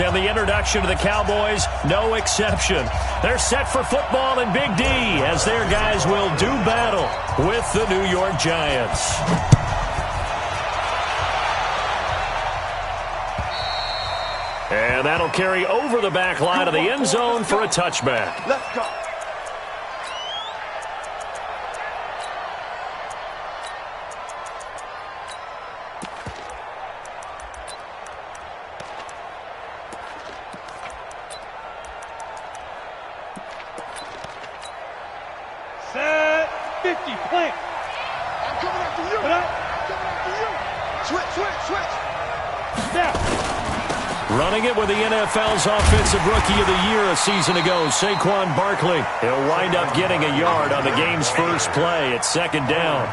And the introduction to the Cowboys, no exception. They're set for football in Big D as their guys will do battle with the New York Giants. And that'll carry over the back line of the end zone for a touchback. Let's go. Set 50, plant. I'm coming after you. What up? I'm coming after you. Switch. Now. Running it with the NFL's Offensive Rookie of the Year a season ago, Saquon Barkley. He'll wind up getting a yard on the game's first play at second down.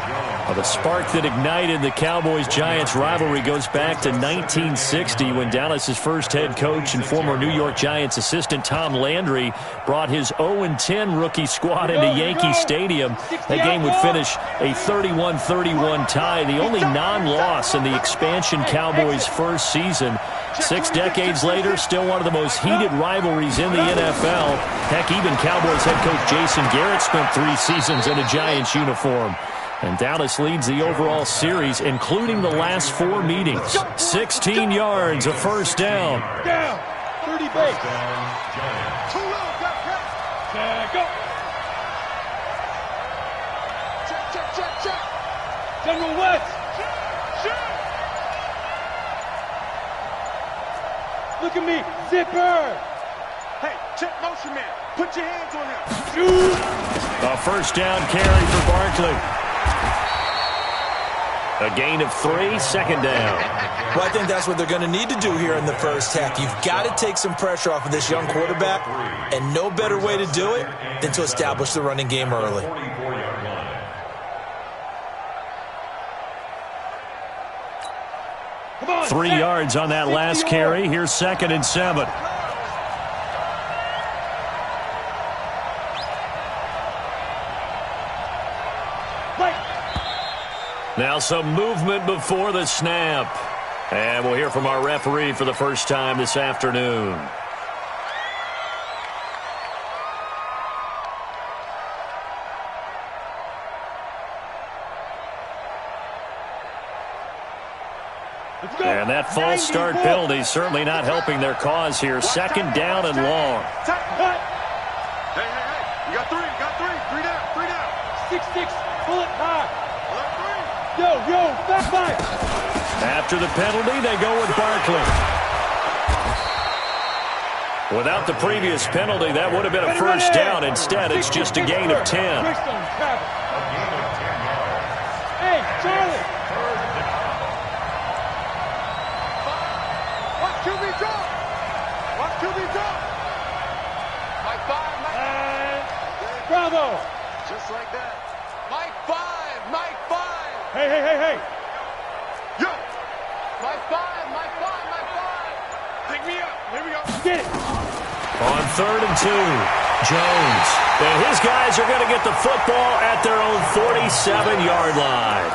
Well, the spark that ignited the Cowboys-Giants rivalry goes back to 1960 when Dallas's first head coach and former New York Giants assistant Tom Landry brought his 0-10 rookie squad into Yankee Stadium. That game would finish a 31-31 tie, the only non-loss in the expansion Cowboys' first season. 6 decades later, still one of the most heated rivalries in the NFL. Heck, even Cowboys head coach Jason Garrett spent 3 seasons in a Giants uniform. And Dallas leads the overall series, including the last 4 meetings. 16 yards, a first down. Down. 30 base. Too low. Go. Check. General West. Look at me. Zipper. Hey, check motion man. Put your hands on him. Shoot. A first down carry for Barkley. A gain of 3, second down. Well, I think that's what they're going to need to do here in the first half. You've got to take some pressure off of this young quarterback, and no better way to do it than to establish the running game early. 3 yards on that last carry. Here's 2nd and 7. Now some movement before the snap. And we'll hear from our referee for the first time this afternoon. And that false start penalty certainly not helping their cause here. 2nd down and long. Hey. You got 3. 3 down. 6-6. Pull it high. Pull it 3. Yo, back 5. After the penalty, they go with Barkley. Without the previous penalty, that would have been a first down. Instead, it's just a gain of 10. Hey, Charlie. Watch QB drop. Mike 5. Bravo. Just like that. Mike 5. Hey. Yo. Mike 5. Pick me up. Here we go. Get it. On 3rd and 2, Jones. And his guys are going to get the football at their own 47-yard line.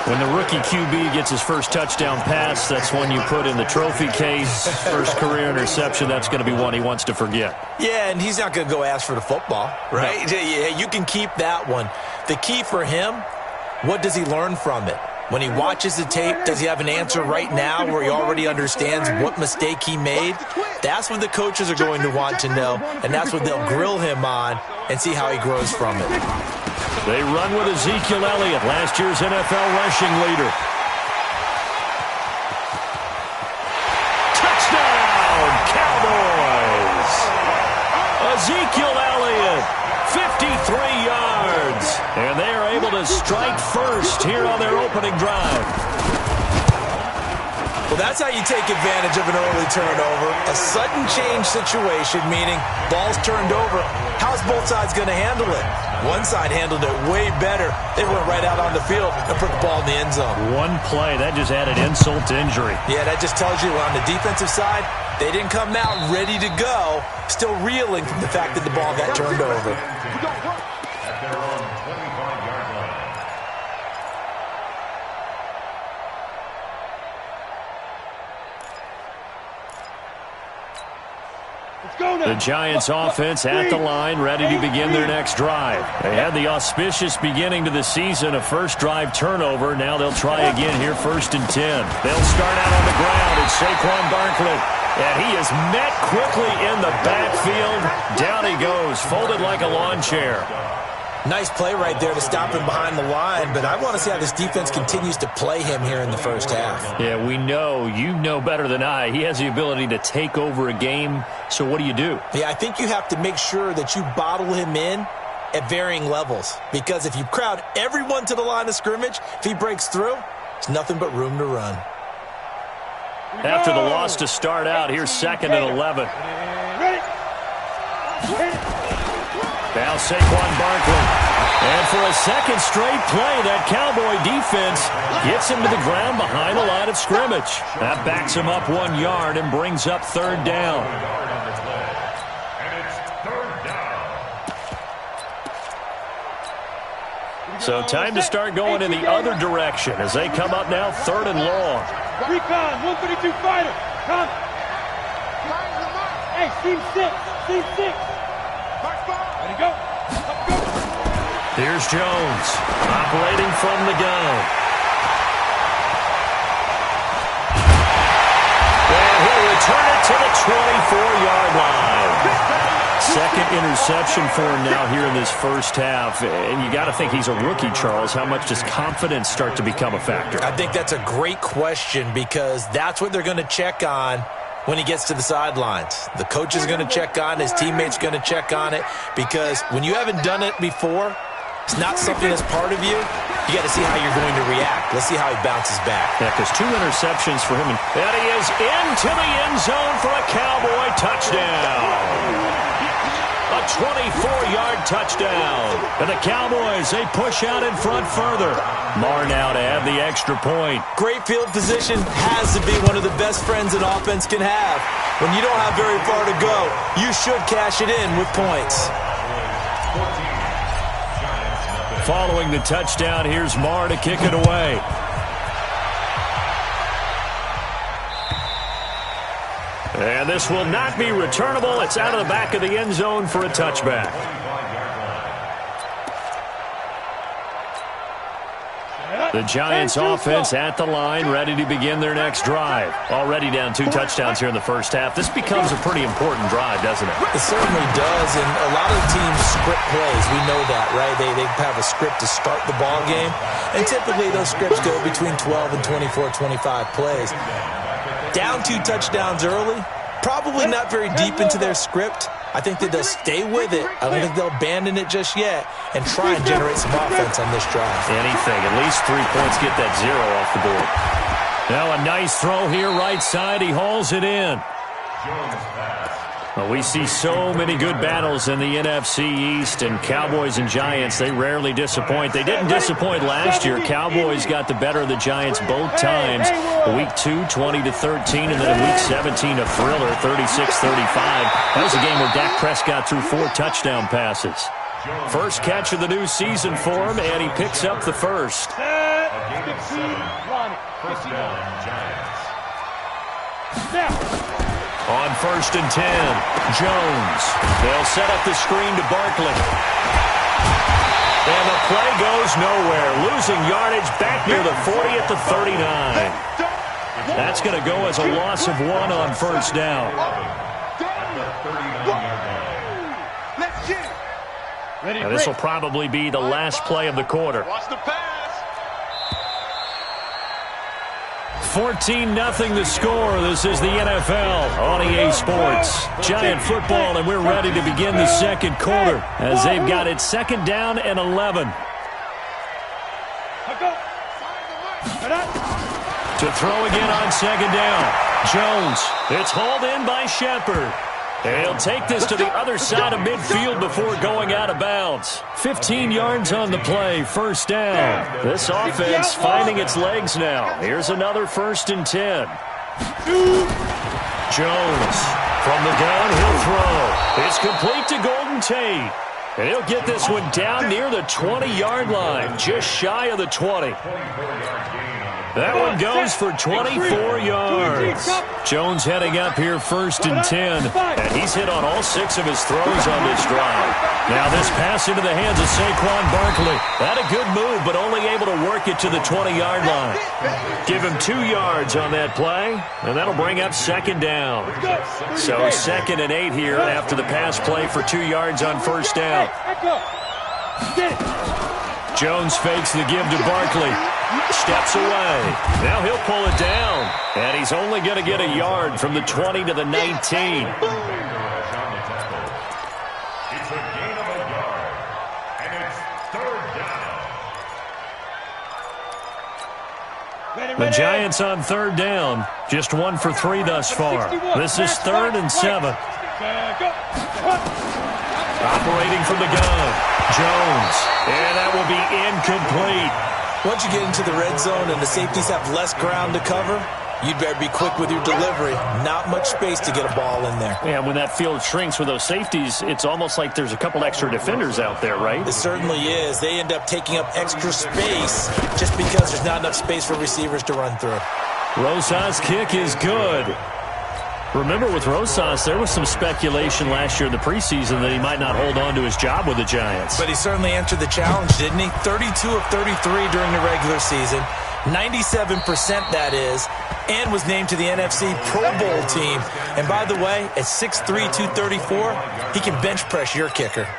When the rookie QB gets his first touchdown pass, that's one you put in the trophy case. First career interception, that's going to be one he wants to forget. Yeah, and he's not going to go ask for the football, right? No. Yeah, you can keep that one. The key for him, what does he learn from it? When he watches the tape, does he have an answer right now where he already understands what mistake he made? That's what the coaches are going to want to know, and that's what they'll grill him on and see how he grows from it. They run with Ezekiel Elliott, last year's NFL rushing leader. Touchdown, Cowboys! Ezekiel Elliott, 53 yards. And they are able to strike first here on their opening drive. Well, that's how you take advantage of an early turnover. A sudden change situation, meaning ball's turned over. How's both sides going to handle it? One side handled it way better. They went right out on the field and put the ball in the end zone. One play, that just added insult to injury. Yeah, that just tells you on the defensive side, they didn't come out ready to go, still reeling from the fact that the ball got turned over. Let's go now. The Giants offense at the line, ready to begin their next drive. They had the auspicious beginning to the season, a first drive turnover. Now they'll try again here, 1st and 10. They'll start out on the ground. It's Saquon Barkley. And he is met quickly in the backfield. Down he goes, folded like a lawn chair. Nice play right there to stop him behind the line, but I want to see how this defense continues to play him here in the first half. Yeah, we know. You know better than I. He has the ability to take over a game, so what do you do? Yeah, I think you have to make sure that you bottle him in at varying levels, because if you crowd everyone to the line of scrimmage, if he breaks through, there's nothing but room to run. After the loss to start out, here's 2nd and 11. Ready? Now Saquon Barkley. And for a second straight play, that Cowboy defense gets him to the ground behind the line of scrimmage. That backs him up 1 yard and brings up 3rd down. So time to start going in the other direction as they come up now 3rd and long. Recon, 132 fighter. Come. Hey, team 6. Team 6. Ready, go. Let's go. Here's Jones, operating from the gun. And he'll return it to the 24-yard line. Second interception for him now here in this first half. And you got to think he's a rookie, Charles. How much does confidence start to become a factor? I think that's a great question, because that's what they're going to check on when he gets to the sidelines. The coach is going to check on it. His teammates going to check on it, because when you haven't done it before, it's not something that's part of you. You got to see how you're going to react. Let's see how he bounces back. Yeah, because 2 interceptions for him. And he is into the end zone for a Cowboy touchdown. A 24-yard touchdown. And the Cowboys, they push out in front further. Marr now to add the extra point. Great field position has to be one of the best friends an offense can have. When you don't have very far to go, you should cash it in with points. Following the touchdown, here's Marr to kick it away. And this will not be returnable. It's out of the back of the end zone for a touchback. The Giants offense at the line, ready to begin their next drive. Already down 2 touchdowns here in the first half. This becomes a pretty important drive, doesn't it? It certainly does, and a lot of teams script plays. We know that, right? They have a script to start the ball game, and typically those scripts go between 12 and 24, 25 plays. Down 2 touchdowns early, probably not very deep into their script. I think that they'll stay with it. I don't think they'll abandon it just yet and try and generate some offense on this drive. Anything. At least 3 points, get that 0 off the board. Now a nice throw here right side. He hauls it in. Well, we see so many good battles in the NFC East, and Cowboys and Giants, they rarely disappoint. They didn't disappoint last year. Cowboys got the better of the Giants both times. Week 2, 20-13, and then in Week 17, a thriller, 36-35. That was a game where Dak Prescott threw 4 touchdown passes. First catch of the new season for him, and he picks up the first. On 1st and 10, Jones. They'll set up the screen to Barkley. And the play goes nowhere. Losing yardage back near the 40 at the 39. That's going to go as a loss of 1 on 1st down. Now this will probably be the last play of the quarter. 14-0 the score. This is the NFL on EA Sports. Giant football, and we're ready to begin the second quarter as they've got it 2nd down and 11. To throw again on 2nd down. Jones. It's hauled in by Shepard. And he'll take this to the other side of midfield before going out of bounds. 15 yards on the play, 1st down. This offense finding its legs now. Here's another 1st and 10. Jones from the gun, he'll throw. It's complete to Golden Tate. And he'll get this one down near the 20-yard line, just shy of the 20. That one goes for 24 yards. Jones heading up here 1st and 10. And he's hit on all 6 of his throws on this drive. Now this pass into the hands of Saquon Barkley. Had a good move, but only able to work it to the 20-yard line. Give him 2 yards on that play, and that'll bring up 2nd down. So 2nd and 8 here after the pass play for 2 yards on 1st down. Jones fakes the give to Barkley. Steps away. Now he'll pull it down. And he's only going to get a yard from the 20 to the 19. It's a gain of a yard. And it's 3rd down. The Giants on 3rd down. Just 1 for 3 thus far. This is 3rd and 7. Operating from the gun. Jones. And that will be incomplete. Once you get into the red zone and the safeties have less ground to cover, you'd better be quick with your delivery. Not much space to get a ball in there. Yeah, when that field shrinks with those safeties, it's almost like there's a couple extra defenders out there, right? It certainly is. They end up taking up extra space just because there's not enough space for receivers to run through. Rosas' kick is good. Remember, with Rosas, there was some speculation last year in the preseason that he might not hold on to his job with the Giants. But he certainly answered the challenge, didn't he? 32 of 33 during the regular season. 97% that is. And was named to the NFC Pro Bowl team. And by the way, at 6'3", 234, he can bench press your kicker.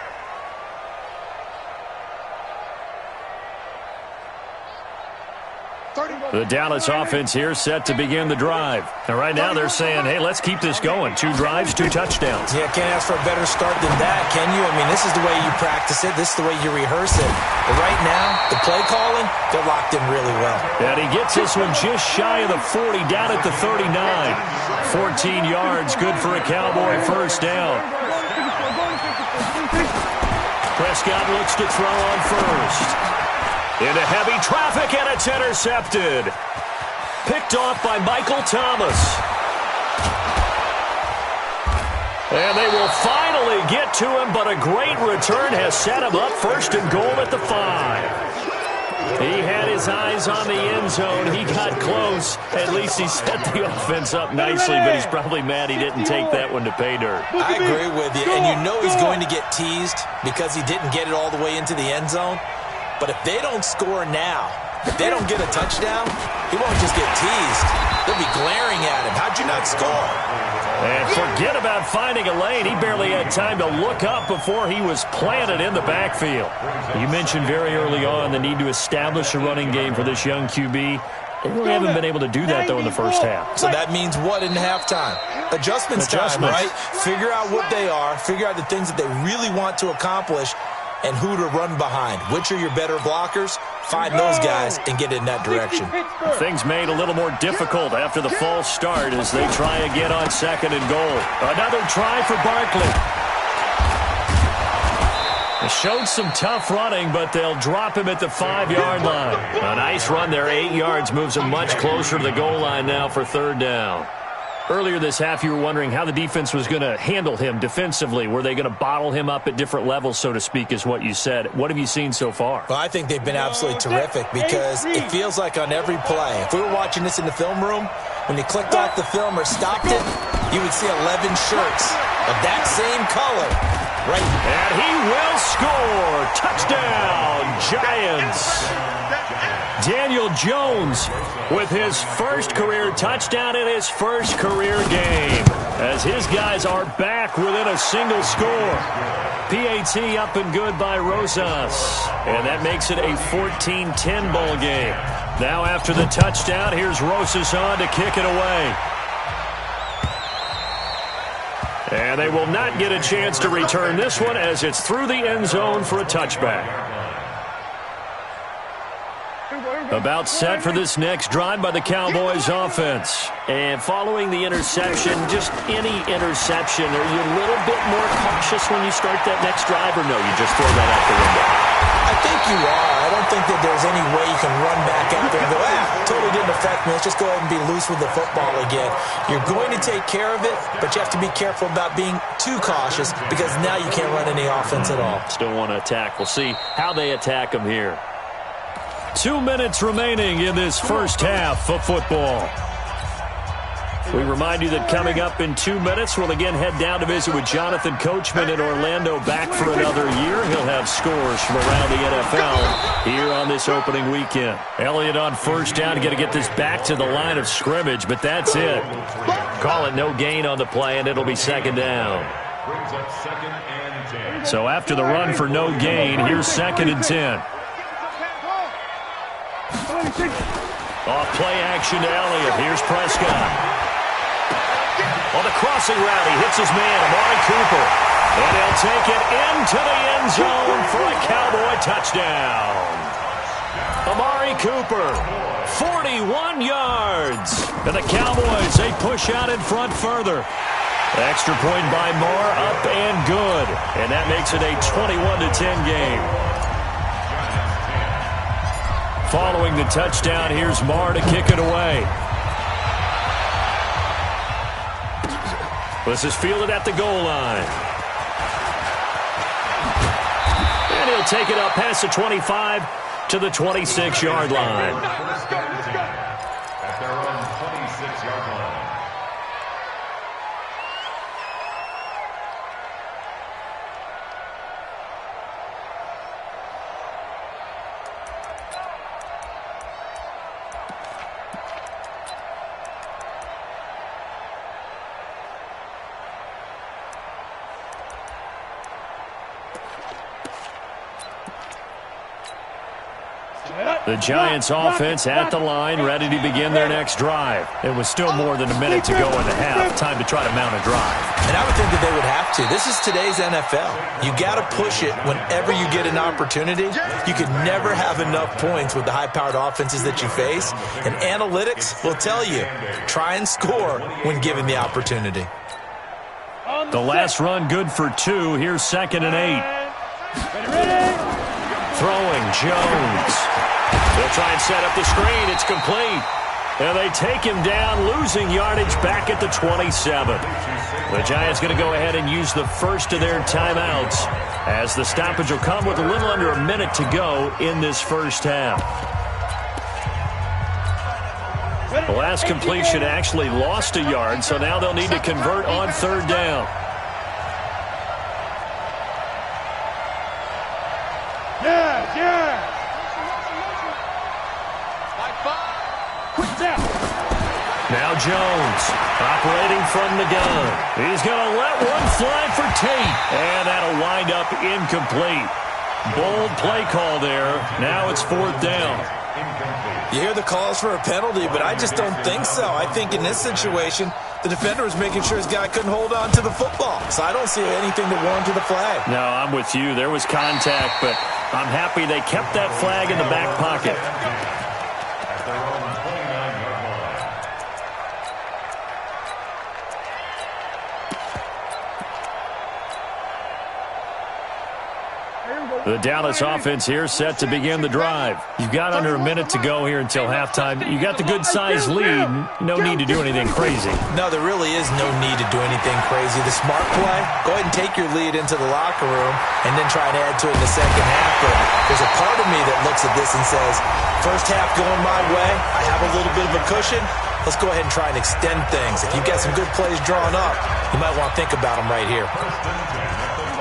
The Dallas offense here set to begin the drive. And right now they're saying, hey, let's keep this going. 2 drives, 2 touchdowns. Yeah, can't ask for a better start than that, can you? I mean, this is the way you practice it. This is the way you rehearse it. But right now, the play calling, they're locked in really well. And he gets this one just shy of the 40, down at the 39. 14 yards, good for a Cowboy 1st down. Prescott looks to throw on 1st. Into heavy traffic, and it's intercepted. Picked off by Michael Thomas. And they will finally get to him, but a great return has set him up 1st and goal at the 5. He had his eyes on the end zone. He got close. At least he set the offense up nicely, but he's probably mad he didn't take that one to pay dirt. I agree with you, and you know he's going to get teased because he didn't get it all the way into the end zone. But if they don't score now, if they don't get a touchdown, he won't just get teased. They'll be glaring at him. How'd you not score? And forget about finding a lane. He barely had time to look up before he was planted in the backfield. You mentioned very early on the need to establish a running game for this young QB. They really haven't been able to do that, though, in the first half. So that means what in halftime? Adjustments time, right? Figure out what they are. Figure out the things that they really want to accomplish and who to run behind. Which are your better blockers? Find those guys and get in that direction. Things made a little more difficult after the false start as they try again on 2nd and goal. Another try for Barkley. They showed some tough running, but they'll drop him at the 5-yard line. A nice run there, 8 yards, moves him much closer to the goal line now for 3rd down. Earlier this half, you were wondering how the defense was going to handle him defensively. Were they going to bottle him up at different levels, so to speak, is what you said. What have you seen so far? Well, I think they've been absolutely terrific because it feels like on every play, if we were watching this in the film room, when you clicked off the film or stopped it, you would see 11 shirts of that same color. Right. And he will score. Touchdown, Giants. Daniel Jones with his first career touchdown in his first career game as his guys are back within a single score. PAT up and good by Rosas. And that makes it a 14-10 ball game. Now after the touchdown, here's Rosas on to kick it away. And they will not get a chance to return this one as it's through the end zone for a touchback. About set for this next drive by the Cowboys offense. And following the interception, just any interception, are you a little bit more cautious when you start that next drive, or no, you just throw that out the window? I think you are. I don't think that there's any way you can run back out there and go, totally didn't affect me. Let's just go ahead and be loose with the football again. You're going to take care of it, but you have to be careful about being too cautious because now you can't run any offense at all. Still want to attack. We'll see how they attack them here. 2 minutes remaining in this first half of football. We remind you that coming up in 2 minutes, we'll again head down to visit with Jonathan Coachman in Orlando, back for another year. He'll have scores from around the NFL here on this opening weekend. Elliott on first down, going to get this back to the line of scrimmage, but that's it. Call it no gain on the play, and it'll be second down. So after the run for no gain, here's 2nd and 10. Off play action to Elliott. Here's Prescott. On the crossing route, he hits his man, Amari Cooper. And he'll take it into the end zone for a Cowboy touchdown. Amari Cooper, 41 yards. And the Cowboys, they push out in front further. Extra point by Moore, up and good. And that makes it a 21-10 game. Following the touchdown, here's Moore to kick it away. This is fielded at the goal line. And he'll take it up past the 25 to the 26-yard line. At their own 26-yard line. The Giants offense at the line, ready to begin their next drive. It was still more than a minute to go in the half. Time to try to mount a drive. And I would think that they would have to. This is today's NFL. You got to push it whenever you get an opportunity. You could never have enough points with the high-powered offenses that you face. And analytics will tell you, try and score when given the opportunity. The last run good for 2. Here's 2nd and 8. Throwing Jones. They'll try and set up the screen. It's complete. And they take him down, losing yardage back at the 27. The Giants going to go ahead and use the first of their timeouts, as the stoppage will come with a little under a minute to go in this first half. The last completion actually lost a yard, so now they'll need to convert on 3rd down. Now Jones, operating from the gun. He's going to let one fly for Tate, and that'll wind up incomplete. Bold play call there. Now it's 4th down. You hear the calls for a penalty, but I just don't think so. I think in this situation, the defender was making sure his guy couldn't hold on to the football. So I don't see anything to warrant the flag. No, I'm with you. There was contact, but I'm happy they kept that flag in the back pocket. The Dallas offense here set to begin the drive. You've got under a minute to go here until halftime. You got the good-sized lead. No need to do anything crazy. No, there really is no need to do anything crazy. The smart play, go ahead and take your lead into the locker room and then try and add to it in the second half. But there's a part of me that looks at this and says, first half going my way, I have a little bit of a cushion. Let's go ahead and try and extend things. If you've got some good plays drawn up, you might want to think about them right here.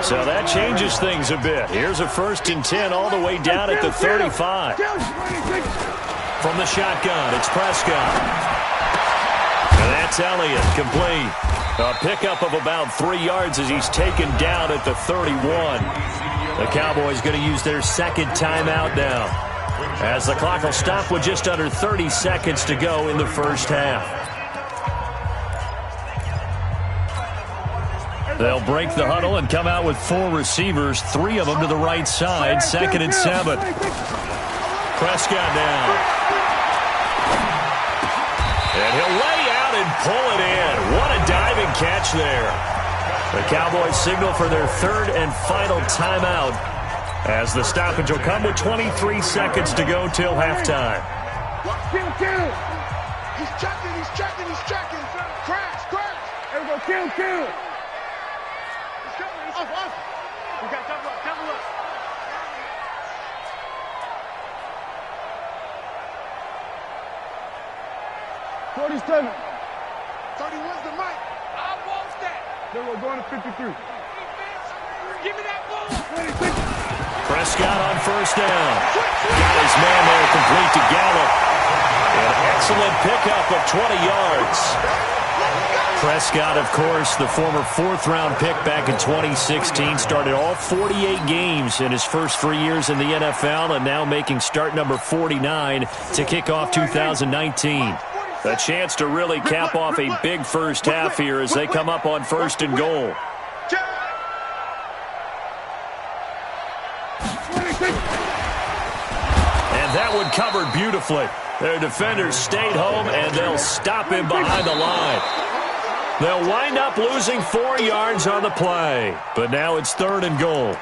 So that changes things a bit. Here's a 1st and 10 all the way down at the 35. From the shotgun, it's Prescott. And that's Elliott, complete. A pickup of about 3 yards as he's taken down at the 31. The Cowboys going to use their 2nd timeout now, as the clock will stop with just under 30 seconds to go in the first half. They'll break the huddle and come out with 4 receivers, 3 of them to the right side. 2nd and 7. Prescott down. And he'll lay out and pull it in. What a diving catch there. The Cowboys signal for their 3rd and final timeout, as the stoppage will come with 23 seconds to go till halftime. He's checking. Crash. There we go, kill. Off. We got double up. 47. 31's the mic. I want that. Then we're going to 53. Give me that ball. 26. Prescott on first down. Got his man there complete to Gallup. An excellent pickup of 20 yards. Prescott, of course, the former fourth-round pick back in 2016, started all 48 games in his first 3 years in the NFL and now making start number 49 to kick off 2019. A chance to really cap off a big first half here as they come up on first and goal. And that one covered beautifully. Their defenders stayed home, and they'll stop him behind the line. They'll wind up losing 4 yards on the play, but now it's third and goal.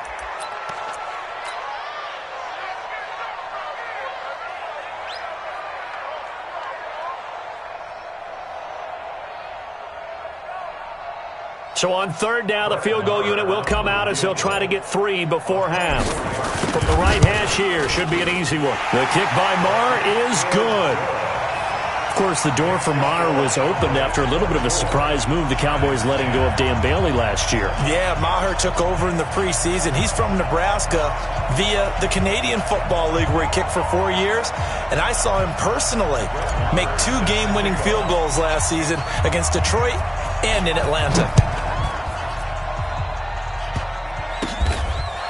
So on third down, the field goal unit will come out as they'll try to get 3 before half. From the right hash here, should be an easy one. The kick by Maher is good. Of course, the door for Maher was opened after a little bit of a surprise move. The Cowboys letting go of Dan Bailey last year. Yeah, Maher took over in the preseason. He's from Nebraska via the Canadian Football League where he kicked for 4 years. And I saw him personally make 2 game-winning field goals last season against Detroit and in Atlanta.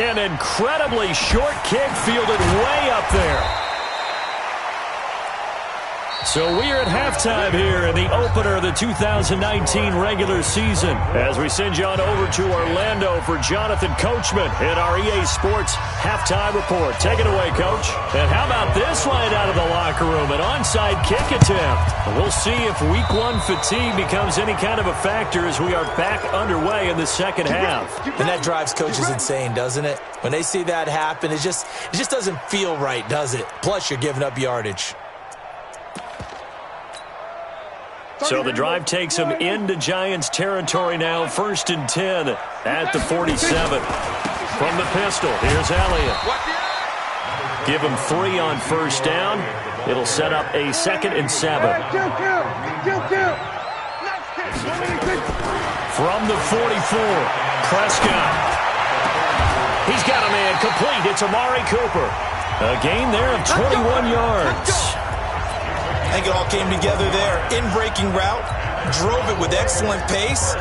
An incredibly short kick fielded way up there. So we are at halftime here in the opener of the 2019 regular season as we send you on over to Orlando for Jonathan Coachman in our EA Sports halftime report. Take it away, Coach. And how about this line out of the locker room? An onside kick attempt. And we'll see if week 1 fatigue becomes any kind of a factor as we are back underway in the second half. And that drives coaches insane, doesn't it? When they see that happen, it just doesn't feel right, does it? Plus, you're giving up yardage. So the drive takes them into Giants territory now. 1st and 10 at the 47. From the pistol, here's Elliott. Give him 3 on first down. It'll set up a 2nd and 7. From the 44, Prescott. He's got a man complete. It's Amari Cooper. A gain there of 21 yards. I think it all came together there. In-breaking route, drove it with excellent pace.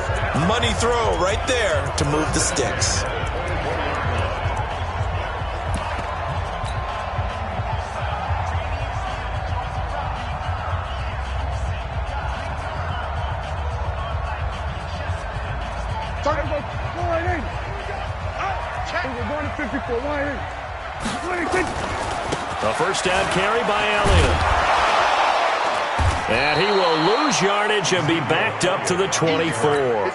Money throw right there to move the sticks. A first down carry by Elliott. And he will lose yardage and be backed up to the 24.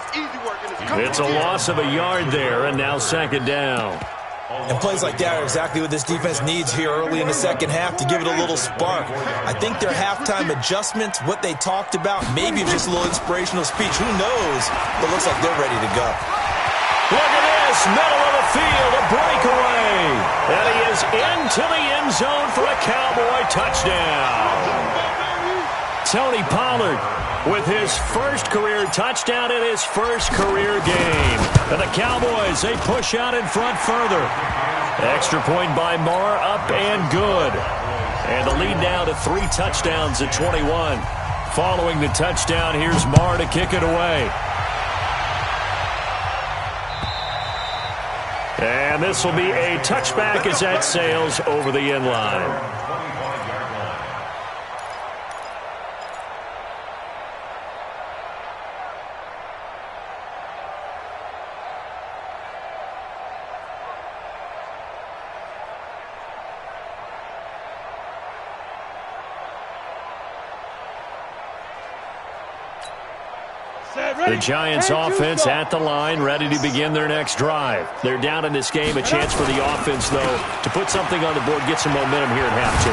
It's a loss of a yard there, and now 2nd down. And plays like that are exactly what this defense needs here early in the second half to give it a little spark. I think their halftime adjustments, what they talked about, maybe just a little inspirational speech. Who knows? But it looks like they're ready to go. Look at this, middle of the field, a breakaway. And he is into the end zone for a Cowboy touchdown. Tony Pollard with his first career touchdown in his first career game. And the Cowboys, they push out in front further. Extra point by Maher, up and good. And the lead now to 3 touchdowns at 21. Following the touchdown, here's Maher to kick it away. And this will be a touchback as that sails over the end line. The Giants offense at the line, ready to begin their next drive. They're down in this game. A chance for the offense, though, to put something on the board, get some momentum here at half 2.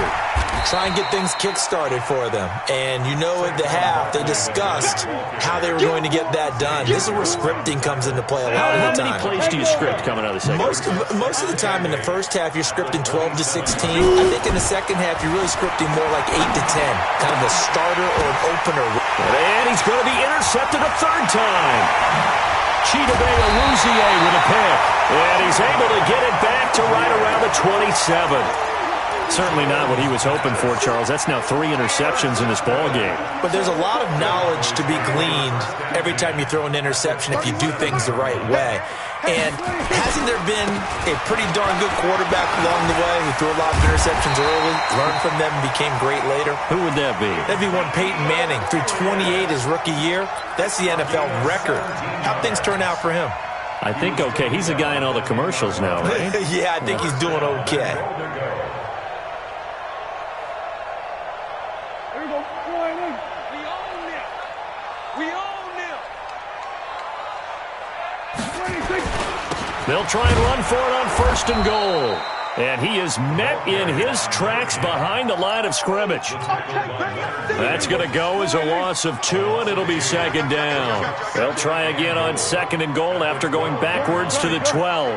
try and get things kick-started for them. And you know at the half, they discussed how they were going to get that done. This is where scripting comes into play a lot of the time. How many plays do you script coming out of the second? Most of the time in the first half, you're scripting 12 to 16. I think in the second half, you're really scripting more like 8 to 10, kind of a starter or an opener. And he's going to be intercepted a third time. Chidobe Awuzie with a pick. And he's able to get it back to right around the 27. Certainly not what he was hoping for, Charles. That's now 3 interceptions in this ball game. But there's a lot of knowledge to be gleaned every time you throw an interception if you do things the right way. And hasn't there been a pretty darn good quarterback along the way who threw a lot of interceptions early, learned from them, and became great later? Who would that be? That'd be one Peyton Manning. Threw 28 his rookie year. That's the NFL record. How'd things turn out for him? I think okay. He's a guy in all the commercials now, right? Yeah, I think he's doing okay. They'll try and run for it on 1st and goal. And he is met in his tracks behind the line of scrimmage. That's going to go as a loss of 2, and it'll be 2nd down. They'll try again on 2nd and goal after going backwards to the 12.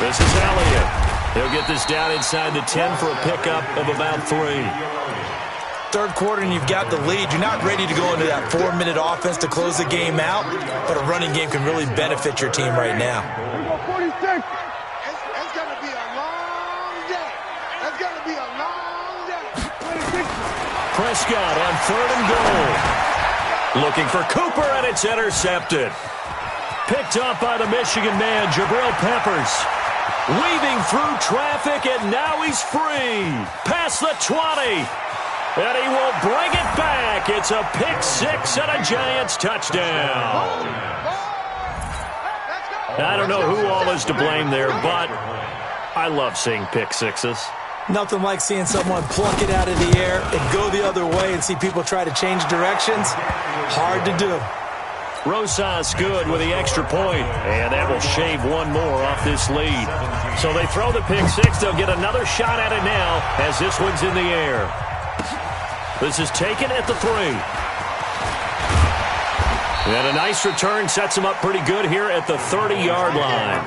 This is Elliott. He'll get this down inside the 10 for a pickup of about 3. Third quarter and you've got the lead. You're not ready to go into that 4-minute offense to close the game out, but a running game can really benefit your team right now. It's going to be a long day. It's going to be a long day. Prescott on 3rd and goal. Looking for Cooper, and it's intercepted. Picked up by the Michigan man, Jabril Peppers. Weaving through traffic, and now he's free. Past the 20. And he will bring it back. It's a pick 6 and a Giants touchdown. I don't know who all is to blame there, but I love seeing pick 6s. Nothing like seeing someone pluck it out of the air and go the other way and see people try to change directions. Hard to do. Rosas good with the extra point, and that will shave one more off this lead. So they throw the pick 6. They'll get another shot at it now as this one's in the air. This is taken at the 3. And a nice return sets him up pretty good here at the 30-yard line.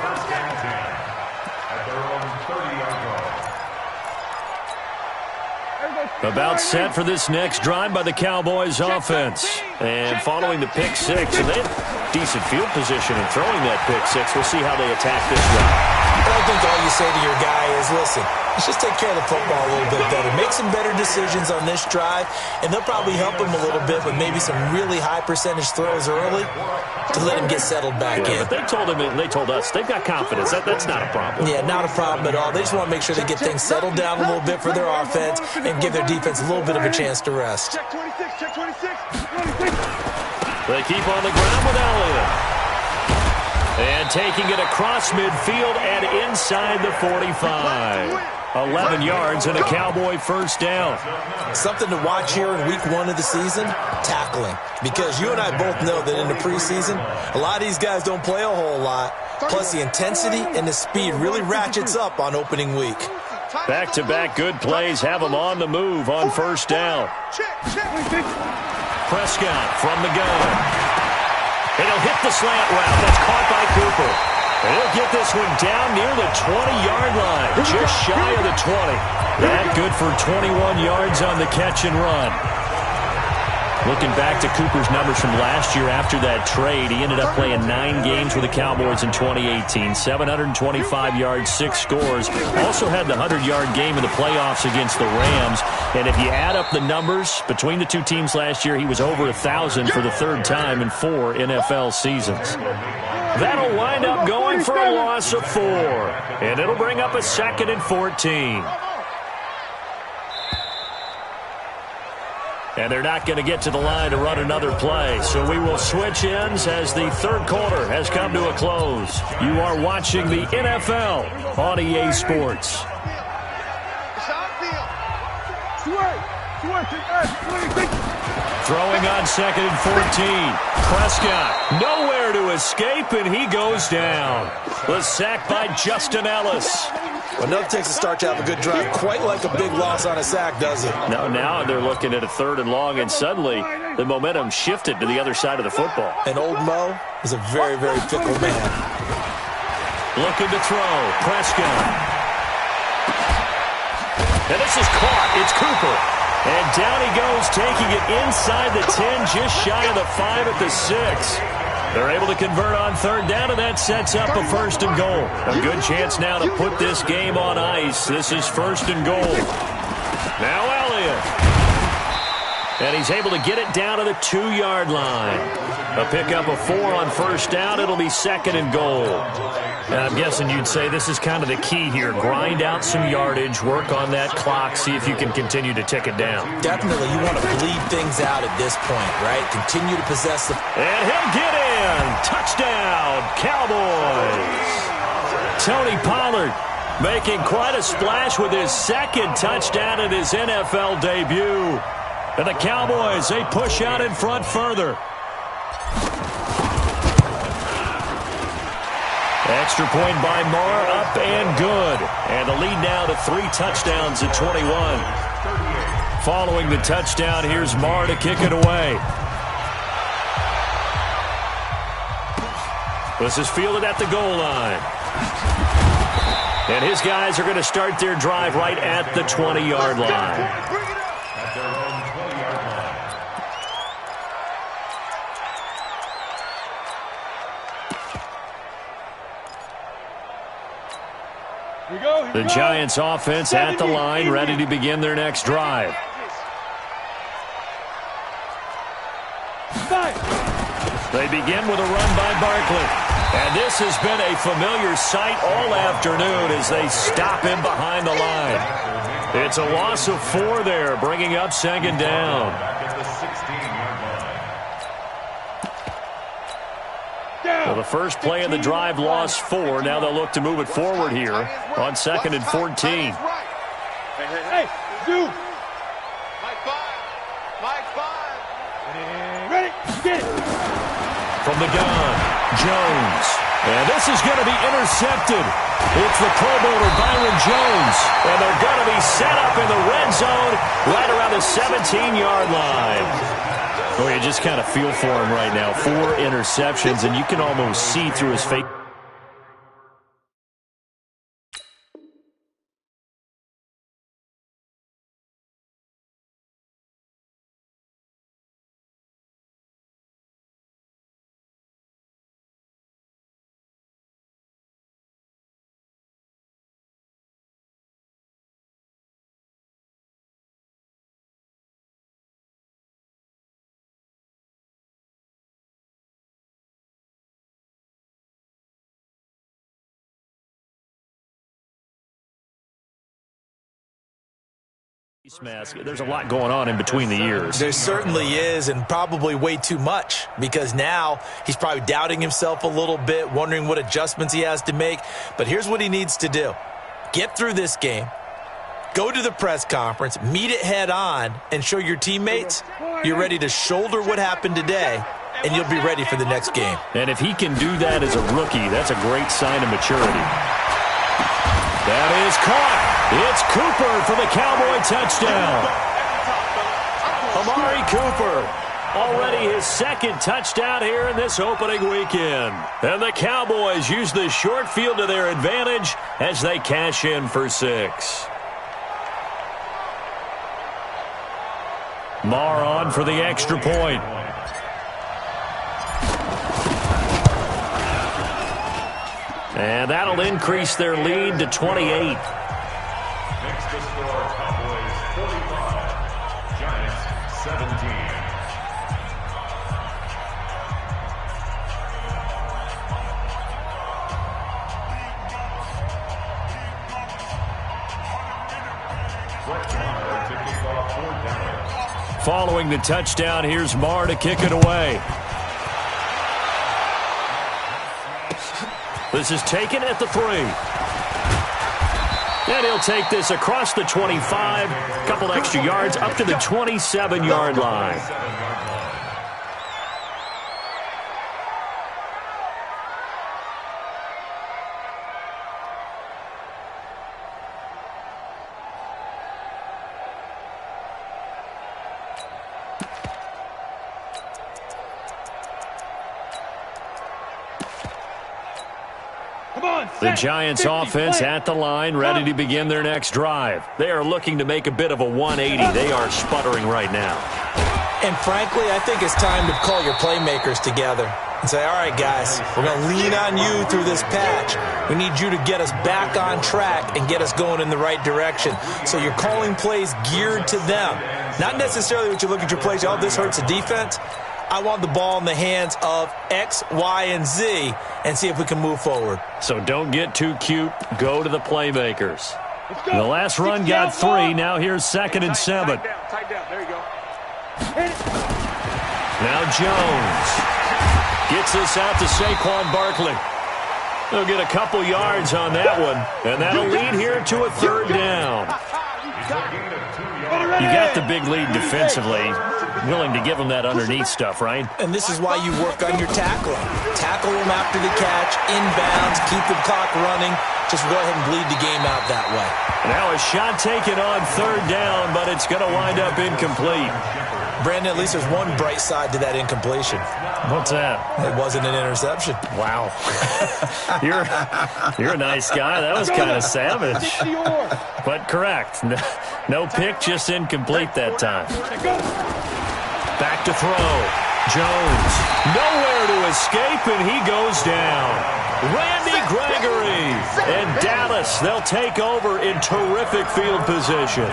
About set for this next drive by the Cowboys offense. And following the pick 6, and they had decent field position in throwing that pick 6. We'll see how they attack this drive. I think all you say to your guy is, listen, let's just take care of the football a little bit better. Make some better decisions on this drive, and they'll probably help him a little bit with maybe some really high percentage throws early to let him get settled back in. But they told him, and they told us, they've got confidence. That's not a problem. Yeah, not a problem at all. They just want to make sure they get things settled down a little bit for their offense and give their defense a little bit of a chance to rest. Check 26, check 26, 26. They keep on the ground with Elliott. And taking it across midfield and inside the 45. 11 yards and a Cowboy first down. Something to watch here in week 1 of the season, tackling. Because you and I both know that in the preseason, a lot of these guys don't play a whole lot. Plus the intensity and the speed really ratchets up on opening week. Back-to-back good plays have them on the move on first down. Prescott from the gun. And he'll hit the slant route. That's caught by Cooper. And he'll get this one down near the 20-yard line, just shy of the 20. That good for 21 yards on the catch and run. Looking back to Cooper's numbers from last year after that trade, he ended up playing 9 games with the Cowboys in 2018. 725 yards, 6 scores. Also had the 100-yard game in the playoffs against the Rams. And if you add up the numbers between the two teams last year, he was over 1,000 for the 3rd time in 4 NFL seasons. That'll wind up going for a loss of 4. And it'll bring up a 2nd and 14. And they're not going to get to the line to run another play. So we will switch ends as the 3rd quarter has come to a close. You are watching the NFL on EA Sports. Throwing on 2nd and 14. Prescott nowhere to escape, and he goes down. The sack by Justin Ellis. Well, no takes a start to have a good drive. Quite like a big loss on a sack, does it? No, now they're looking at a 3rd and long, and suddenly the momentum shifted to the other side of the football. And old Mo is a very, very fickle man. Looking to throw. Prescott. And this is caught. It's Cooper. And down he goes, taking it inside the 10, just shy of the 5 at the 6. They're able to convert on 3rd down, and that sets up a 1st and goal. A good chance now to put this game on ice. This is 1st and goal. Now Elliott. And he's able to get it down to the 2-yard line. A pickup of 4 on 1st down. It'll be 2nd and goal. And I'm guessing you'd say this is kind of the key here. Grind out some yardage, work on that clock, see if you can continue to tick it down. Definitely, you want to bleed things out at this point, right? Continue to possess the... And he'll get in. Touchdown, Cowboys. Tony Pollard making quite a splash with his 2nd touchdown in his NFL debut. And the Cowboys, they push out in front further. Extra point by Marr, up and good. And the lead now to 3 touchdowns at 21. Following the touchdown, here's Marr to kick it away. This is fielded at the goal line. And his guys are going to start their drive right at the 20-yard line. The Giants offense at the line, ready to begin their next drive. They begin with a run by Barkley. And this has been a familiar sight all afternoon as they stop him behind the line. It's a loss of 4 there, bringing up 2nd down. Well, the first play of the drive lost 4. Now they'll look to move it forward here on 2nd and 14. Hey, dude. Mike 5. Ready? Get it. From the gun, Jones. And this is going to be intercepted. It's the Pro Bowler Byron Jones. And they're going to be set up in the red zone right around the 17-yard line. Well, you just kind of feel for him right now. 4 interceptions, and you can almost see through his face. Mask. There's a lot going on in between the years. There certainly is, and probably way too much, because now he's probably doubting himself a little bit, wondering what adjustments he has to make. But here's what he needs to do. Get through this game, go to the press conference, meet it head on, and show your teammates you're ready to shoulder what happened today, and you'll be ready for the next game. And if he can do that as a rookie, that's a great sign of maturity. That is caught. It's Cooper for the Cowboy touchdown. Amari Cooper, already his 2nd touchdown here in this opening weekend. And the Cowboys use the short field to their advantage as they cash in for 6. Marr on for the extra point. And that'll increase their lead to 28. Next to score, Cowboys 45, Giants 17. Following the touchdown, here's Marr to kick it away. This is taken at the 3. And he'll take this across the 25, a couple extra yards up to the 27-yard line. The Giants offense at the line, ready to begin their next drive. They are looking to make a bit of a 180. They are sputtering right now. And frankly, I think it's time to call your playmakers together and say, all right, guys, we're going to lean on you through this patch. We need you to get us back on track and get us going in the right direction. So you're calling plays geared to them. Not necessarily what you look at your plays, oh, this hurts the defense. I want the ball in the hands of X, Y, and Z and see if we can move forward. So don't get too cute. Go to the playmakers. The last run got 3. Now here's 2nd and 7. Tight down. There you go. Now Jones gets this out to Saquon Barkley. He'll get a couple yards on that one, and that'll lead here to a 3rd down. You got the big lead defensively. Willing to give them that underneath stuff, right? And this is why you work on your tackling. Tackle them after the catch, inbounds, keep the clock running. Just go ahead and bleed the game out that way. Now a shot taken on 3rd down, but it's going to wind up incomplete. Brandon, at least there's one bright side to that incompletion. What's that? It wasn't an interception. Wow. You're a nice guy. That was kind of savage. But correct. No pick, just incomplete that time. Back to throw. Jones. Nowhere to escape, and he goes down. Randy Gregory. And Dallas, they'll take over in terrific field position.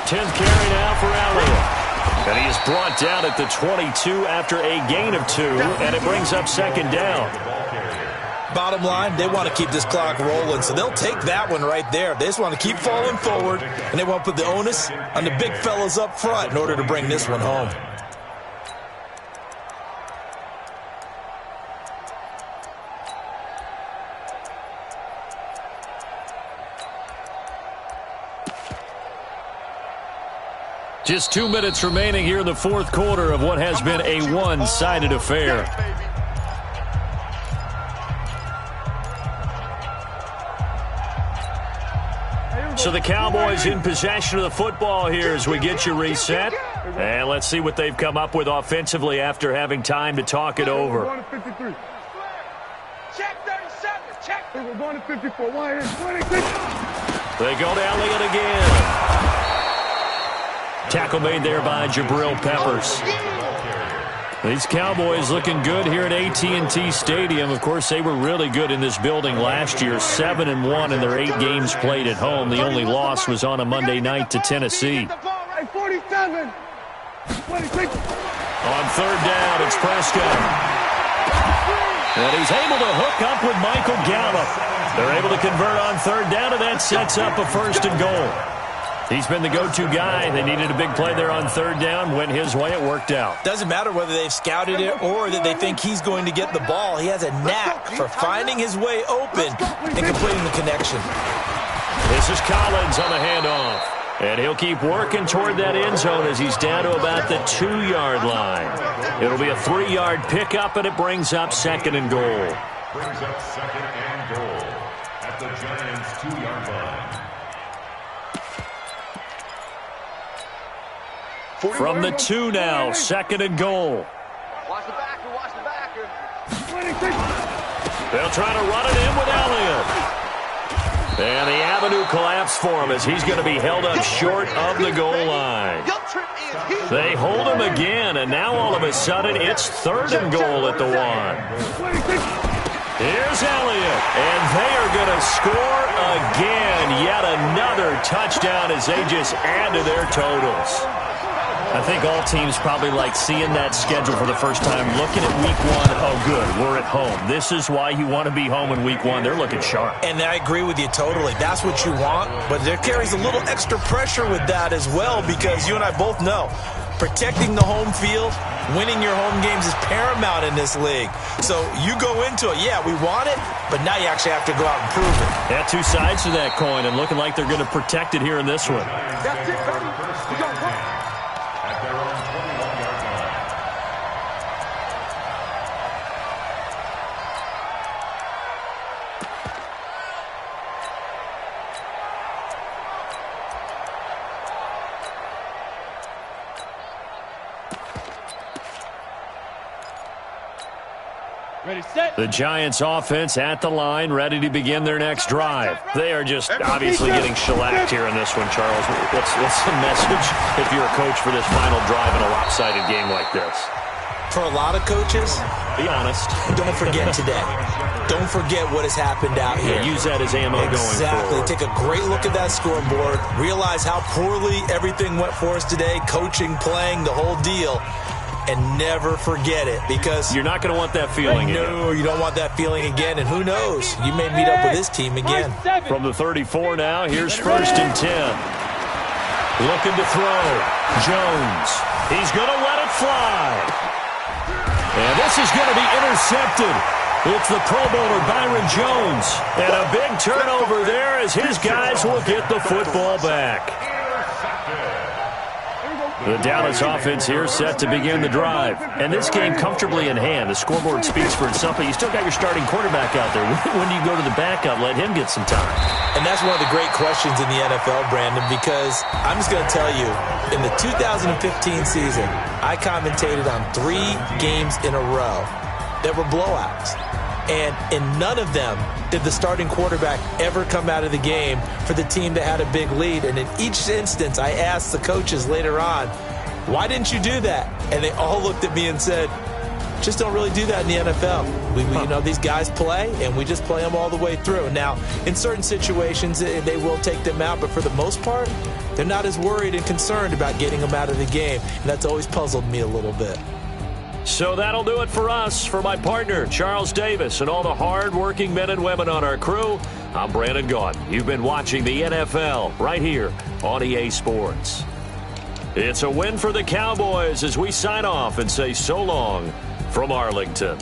10th carry now for Elliott. And he is brought down at the 22 after a gain of 2, and it brings up 2nd down. Bottom line, they want to keep this clock rolling, so they'll take that one right there. They just want to keep falling forward, and they want to put the onus on the big fellas up front in order to bring this one home. Just 2 minutes remaining here in the 4th quarter of what has been a one-sided affair. So the Cowboys in possession of the football here as we get you reset. And let's see what they've come up with offensively after having time to talk it over. Check 37. Check. We're going to 54. 26. They go to Elliott again. Tackle made there by Jabril Peppers. These Cowboys looking good here at AT&T Stadium. Of course, they were really good in this building last year. 7-1 in their 8 games played at home. The only loss was on a Monday night to Tennessee. 47. 26. On 3rd down, it's Prescott. And he's able to hook up with Michael Gallup. They're able to convert on 3rd down, and that sets up a 1st and goal. He's been the go-to guy. They needed a big play there on 3rd down. Went his way. It worked out. Doesn't matter whether they've scouted it or that they think he's going to get the ball. He has a knack for finding his way open and completing the connection. This is Collins on the handoff. And he'll keep working toward that end zone as he's down to about the 2-yard line. It'll be a 3-yard pickup, and it brings up 2nd and goal. Brings up 2nd and goal at the Giants' 2-yard line. From the 2 now, 2nd and goal. Watch the backer. Watch the backer. 26. They'll try to run it in with Elliott. And the avenue collapsed for him as he's going to be held up short of the goal line. They hold him again, and now all of a sudden it's 3rd and goal at the 1. Here's Elliott, and they are going to score again. Yet another touchdown as they just add to their totals. I think all teams probably like seeing that schedule for the first time, looking at week 1. Oh, good, we're at home. This is why you want to be home in week 1. They're looking sharp. And I agree with you totally. That's what you want, but there carries a little extra pressure with that as well because you and I both know protecting the home field, winning your home games is paramount in this league. So you go into it, yeah, we want it, but now you actually have to go out and prove it. Yeah, 2 sides to that coin, and looking like they're going to protect it here in this one. That's it, buddy. We got one. At their own 21-yard line. The Giants offense at the line, ready to begin their next drive. They are just obviously getting shellacked here in this one, Charles. What's the message if you're a coach for this final drive in a lopsided game like this? For a lot of coaches, be honest. Don't forget today. Don't forget what has happened out here. Yeah, use that as ammo going forward. Exactly. Take a great look at that scoreboard. Realize how poorly everything went for us today. Coaching, playing, the whole deal. And never forget it, because you're not going to want that feeling again. No, you don't want that feeling again. And who knows? You may meet up with this team again. From the 34 now, here's 1st and 10. Looking to throw. Jones. He's going to let it fly. And this is going to be intercepted. It's the Pro Bowler Byron Jones. And a big turnover there as his guys will get the football back. The Dallas offense here set to begin the drive. And this game comfortably in hand. The scoreboard speaks for itself, but you still got your starting quarterback out there. When do you go to the backup? Let him get some time. And that's one of the great questions in the NFL, Brandon, because I'm just going to tell you, in the 2015 season, I commentated on 3 games in a row that were blowouts. And in none of them did the starting quarterback ever come out of the game for the team that had a big lead. And in each instance, I asked the coaches later on, why didn't you do that? And they all looked at me and said, just don't really do that in the NFL. You know, these guys play, and we just play them all the way through. Now, in certain situations, they will take them out, but for the most part, they're not as worried and concerned about getting them out of the game. And that's always puzzled me a little bit. So that'll do it for us. For my partner, Charles Davis, and all the hard-working men and women on our crew, I'm Brandon Gaudin. You've been watching the NFL right here on EA Sports. It's a win for the Cowboys as we sign off and say so long from Arlington.